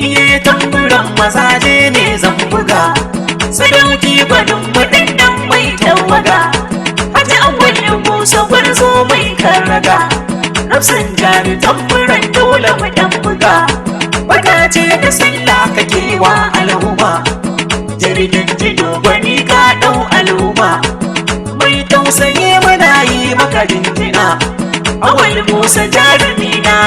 iye tamburan mazaje ne zan buga, sadauki gwanin mutum dan mai tawaga, haji awwalin Musa gwarzo mai karraga, nafsan jari tamburan dole mu dan buga, wata ce da sallah kake wa al'umma, jirgin jido gwani ka dau al'umma, mai tausayi muna yi maka jinjina, awwal Musa jarumi na